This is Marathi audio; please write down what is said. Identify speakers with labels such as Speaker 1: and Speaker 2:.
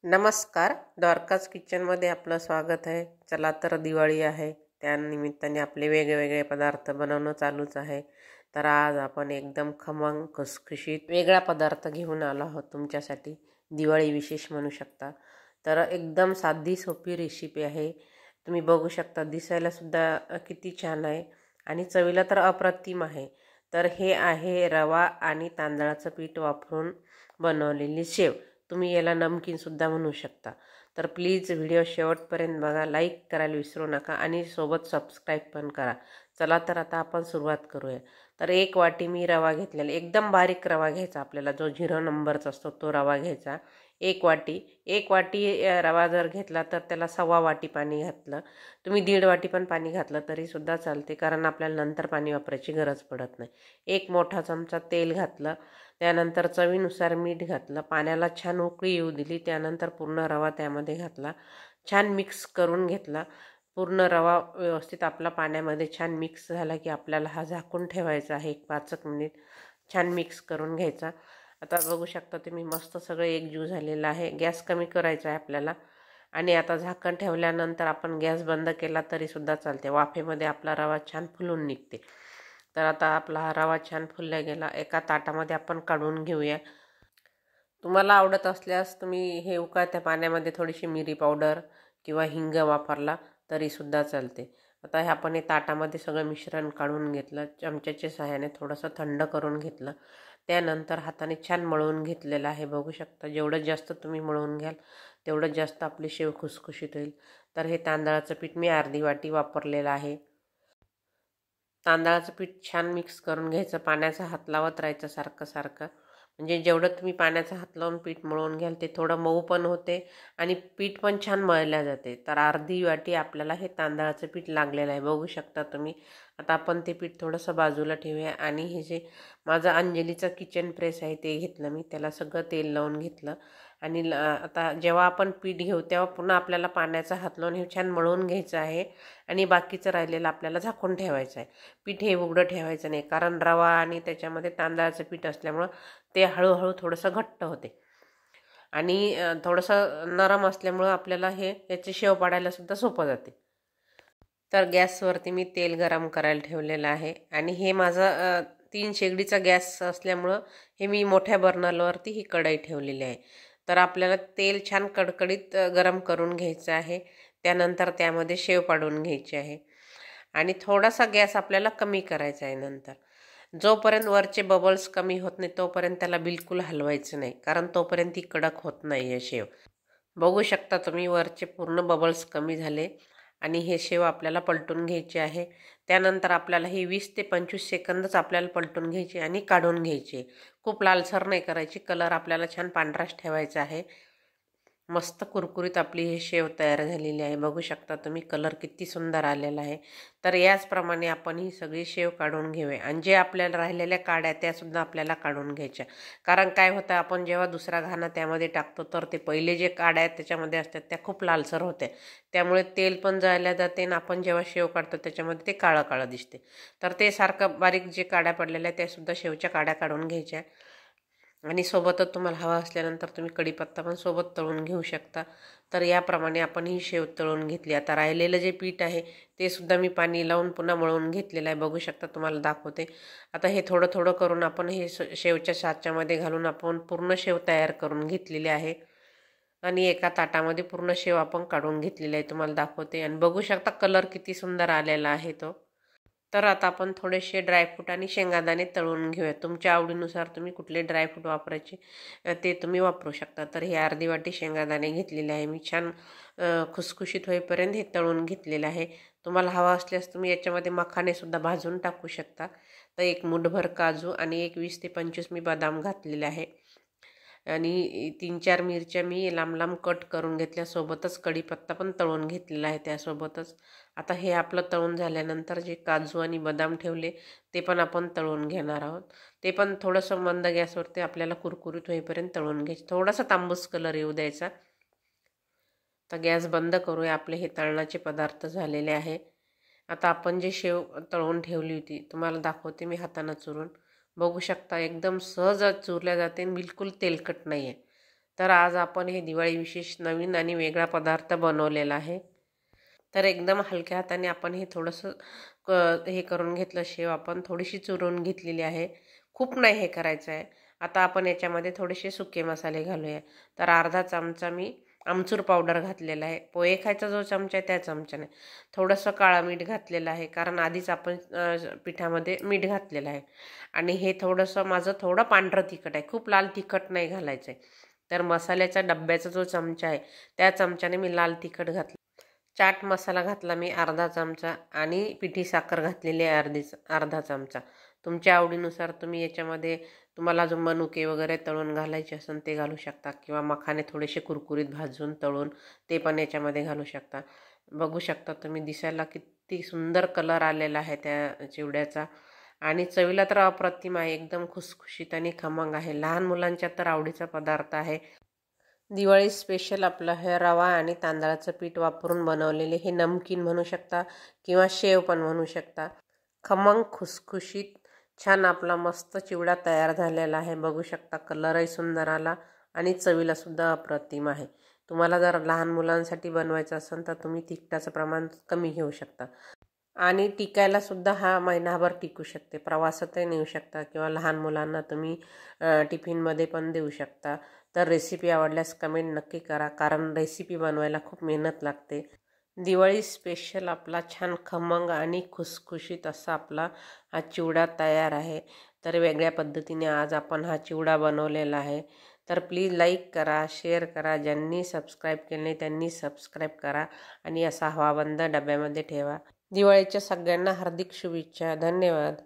Speaker 1: नमस्कार, द्वारकाज किचनमध्ये आपलं स्वागत आहे। चला तर दिवाळी आहे, त्यानिमित्ताने आपले वेगवेगळे पदार्थ बनवणं चालूच आहे। तर आज आपण एकदम खमंग खुसखुशीत वेगळा पदार्थ घेऊन आलो आहोत तुमच्यासाठी, दिवाळी विशेष म्हणू शकता। तर एकदम साधी सोपी रेसिपी आहे, तुम्ही बघू शकता। दिसायला सुद्धा किती छान आहे आणि चवीला तर अप्रतिम आहे। तर हे आहे रवा आणि तांदळाचं पीठ वापरून बनवलेली शेव। तुम्ही याला नमकीन सुद्धा म्हणू शकता। तर प्लीज व्हिडिओ शेवटपर्यंत बघा, लाईक करायला विसरू नका आणि सोबत सबस्क्राईब पण करा। चला तर आता आपण सुरुवात करूया। तर 1 वाटी मी रवा घेतलेला, एकदम बारीक रवा घ्यायचा आपल्याला, जो 0 नंबरचा असतो तो रवा घ्यायचा। 1 वाटी रवा जर घेतला तर त्याला 1.25 वाटी पाणी घातलं। तुम्ही 1.5 वाटी पण पाणी घातलं तरी सुद्धा चालते, कारण आपल्याला नंतर पाणी वापरायची गरज पडत नाही। 1 मोठा चमचा तेल घातलं, त्यानंतर चवीनुसार मीठ घातलं, पाण्याला छान उकळी येऊ दिली, त्यानंतर पूर्ण रवा त्यामध्ये घातला, छान मिक्स करून घेतला। पूर्ण रवा व्यवस्थित आपला पाण्यामध्ये छान मिक्स झाला की आपल्याला हा झाकून ठेवायचा आहे 1-5 मिनिट, छान मिक्स करून घ्यायचा। आता बघू शकता तुम्ही, मस्त सगळं एकजीव झालेलं आहे। गॅस कमी करायचा आहे आपल्याला आणि आता झाकण ठेवल्यानंतर आपण गॅस बंद केला तरी सुद्धा चालते, वाफेमध्ये आपला रवा छान फुलून निघते। तर आता आपला हा रवा छान फुलला गेला, एका ताटामध्ये आपण काढून घेऊया। तुम्हाला आवडत असल्यास तुम्ही हे उकळत्या पाण्यामध्ये थोडीशी मिरी पावडर किंवा हिंग वापरला तरी सुद्धा चालते। आता हे आपण हे ताटामध्ये सगळं मिश्रण काढून घेतलं, चमच्याच्या सहाय्याने थोडंसं थंड करून घेतलं, त्यानंतर हाताने छान मळून घेतलेलं आहे। बघू शकता, जेवढं जास्त तुम्ही मळून घ्याल तेवढं जास्त आपली शेव खुसखुशीत होईल। तर हे तांदळाचं पीठ मी अर्धी वाटी वापरलेलं आहे। तांदळाचं पीठ छान मिक्स करून घ्यायचं, पाण्याचा हात लावत राहायचं सारखं सारखं, म्हणजे जेवढं तुम्ही पाण्याचा हात लावून पीठ मळून घ्याल ते थोडं मऊ पण होते आणि पीठ पण छान मळल्या जाते। तर अर्धी वाटी आपल्याला हे तांदळाचं पीठ लागलेलं आहे, बघू शकता तुम्ही। आता आपण ते पीठ थोडंसं बाजूला ठेवूया आणि हे जे माझं अंजलीचं किचन प्रेस आहे ते घेतलं मी, त्याला सगळं तेल लावून घेतलं आणि आता जेव्हा आपण पीठ घेऊ तेव्हा पुन्हा आपल्याला पाण्याचा हात लावून हे छान मळून घ्यायचं आहे आणि बाकीचं राहिलेलं आपल्याला झाकून ठेवायचं आहे। पीठ हे उघडं ठेवायचं नाही, कारण रवा आणि त्याच्यामध्ये तांदळाचं पीठ असल्यामुळं ते हळूहळू थोडंसं घट्ट होते आणि थोडंसं नरम असल्यामुळं आपल्याला याची शेव पाडायला सुद्धा सोपं जाते। तर गॅसवरती मी तेल गरम करायला ठेवलेलं आहे आणि हे माझा 3 शेगडीचा गॅस असल्यामुळं हे मी मोठ्या बर्नरवरती ही कढई ठेवलेली आहे। तर आपल्याला तेल छान कडकडीत गरम करून घ्यायचं आहे, त्यानंतर त्यामध्ये शेव पाडून घ्यायची आहे आणि थोडासा गॅस आपल्याला कमी करायचा आहे। नंतर जोपर्यंत वरचे बबल्स कमी होत नाही तोपर्यंत त्याला बिलकुल हलवायचं नाही, कारण तोपर्यंत ती कडक होत नाही आहे शेव। बघू शकता तुम्ही, वरचे पूर्ण बबल्स कमी झाले आणि हे शेव आपल्याला पलटून घ्यायचे आहे। त्यानंतर आपल्याला ही 20 ते 25 सेकंदच आपल्याला पलटून घ्यायची आणि काढून घ्यायची, खूप लालसर नाही करायची। कलर आपल्याला छान पांढराच ठेवायचा आहे। मस्त कुरकुरीत आपली ही शेव तयार झालेली आहे, बघू शकता तुम्ही, कलर किती सुंदर आलेला आहे। तर याचप्रमाणे आपण ही सगळी शेव काढून घेऊया आणि जे आपल्याला राहिलेल्या काड्या त्यासुद्धा आपल्याला काढून घ्यायच्या, कारण काय होतं, आपण जेव्हा दुसरा घाणा त्यामध्ये टाकतो तर ते पहिले जे काड्या त्याच्यामध्ये असतात त्या खूप लालसर होते, त्यामुळे तेल पण जाळल्या जाते आणि आपण जेव्हा शेव काढतो त्याच्यामध्ये ते काळं काळं दिसते। तर ते सारखं बारीक जे काड्या पडलेल्या त्यासुद्धा शेवच्या काड्या काढून घ्यायच्या आणि सोबतच तुम्हाला हवा असल्यानंतर तुम्ही कढीपत्ता पण सोबत तळून घेऊ शकता। तर याप्रमाणे आपण ही शेव तळून घेतली। आता राहिलेलं जे पीठ आहे ते सुद्धा मी पाणी लावून पुन्हा मळून घेतलेलं आहे, बघू शकता, तुम्हाला दाखवते। आता हे थोडं थोडं करून आपण हे शेवच्या साच्यामध्ये घालून आपण पूर्ण शेव तयार करून घेतलेली आहे आणि एका ताटामध्ये पूर्ण शेव आपण काढून घेतलेली आहे, तुम्हाला दाखवते। आणि बघू शकता कलर किती सुंदर आलेला आहे तो। तर आता आपण थोडेसे ड्रायफ्रूट आणि शेंगादाणे तळून घेऊया, तुमच्या आवडीनुसार तुम्ही कुठले ड्रायफ्रूट वापरायचे ते तुम्ही वापरू शकता। तर हे अर्धी वाटी शेंगादाणे घेतलेले आहे मी, छान खुसखुशीत होईपर्यंत हे तळून घेतलेलं आहे। तुम्हाला हवा असल्यास तुम्ही याच्यामध्ये मखानेसुद्धा भाजून टाकू शकता। तर एक मुठभर काजू आणि एक 20 ते 25 मी बदाम घातलेले आहे आणि 3-4 मिरच्या मी लांब लांब कट करून घेतल्या, सोबतच कढीपत्ता पण तळून घेतलेला आहे त्यासोबतच। आता हे आपलं तळून झाल्यानंतर जे काजू आणि बदाम ठेवले ते पण आपण तळून घेणार आहोत, ते पण थोडंसं मंद गॅसवरती आपल्याला कुरकुरीत होईपर्यंत तळून घ्यायचं, थोडासा तांबूस कलर येऊ द्यायचा। तर गॅस बंद करूया, आपले हे तळणाचे पदार्थ झालेले आहे। आता आपण जे शेव तळून ठेवली होती तुम्हाला दाखवते मी हाताने चुरून, बघू शकता एकदम सहज चुरल्या जाते, बिलकुल तेलकट नाही आहे। तर आज आपण हे दिवाळी विशेष नवीन आणि वेगळा पदार्थ बनवलेला आहे. तर एकदम हलक्या हाताने आपण हे थोडंसं हे करून घेतलं. शेव आपण थोडीशी चुरून घेतलेली आहे. खूप नाही हे करायचं आहे. आता आपण याच्यामध्ये थोडेसे सुके मसाले घालूया. तर अर्धा चमचा मी आमचूर पावडर घातलेला आहे. पोहे खायचा जो चमचा आहे त्या चमच्याने. थोडंसं काळं मीठ घातलेलं आहे, कारण आधीच आपण पिठामध्ये मीठ घातलेलं आहे. आणि हे थोडंसं माझं थोडं पांढरं तिखट आहे, खूप लाल तिखट नाही घालायचं आहे. तर मसाल्याच्या डब्याचा जो चमचा आहे त्या चमच्याने मी लाल तिखट घातलं. चाट मसाला घातला मी अर्धा चमचा आणि पिठी साखर घातलेली आहे अर्धा चमचा. तुमच्या आवडीनुसार तुम्ही याच्यामध्ये तुम्हाला जो मनुके वगैरे तळून घालायचे असेल ते घालू शकता, किंवा मखाने थोडेसे कुरकुरीत भाजून तळून ते पण याच्यामध्ये घालू शकता. बघू शकता तुम्ही, दिसायला किती सुंदर कलर आलेला आहे त्या चिवड्याचा. आणि चवीला तर अप्रतिम आहे, एकदम खुसखुशीत आणि खमंग आहे. लहान मुलांच्या तर आवडीचा पदार्थ आहे. दिवाळी स्पेशल आपलं हे रवा आणि तांदळाचं पीठ वापरून बनवलेले हे नमकीन म्हणू शकता किंवा शेव पण म्हणू शकता. खमंग खुसखुशीत छान आपला मस्त चिवडा तयार झालेला आहे. बघू शकता, कलरही सुंदर आला आणि चवीला सुद्धा अप्रतिम आहे. तुम्हाला जर लहान मुलांसाठी बनवायचं असेल तर तुम्ही तिखटाचं प्रमाण कमी घेऊ शकता. आणि टिकायला सुद्धा हा महिनाभर टिकू शकते. प्रवासातही नेऊ शकता किंवा लहान मुलांना तुम्ही टिफिनमध्ये पण देऊ शकता. तर रेसिपी आवडल्यास कमेंट नक्की करा, कारण रेसिपी बनवायला खूप मेहनत लागते. दिवाळी स्पेशल आपला छान खमंग आणि खुसखुशीत असा आपला हा चिवडा तयार आहे. तर वेगळ्या पद्धतीने आज आपण हा चिवडा बनवलेला आहे. तर प्लीज लाईक करा, शेअर करा. ज्यांनी सबस्क्राईब केले नाही त्यांनी सबस्क्राईब करा आणि असा हवाबंद डब्यामध्ये ठेवा. दिवाळीच्या सगळ्यांना हार्दिक शुभेच्छा. धन्यवाद.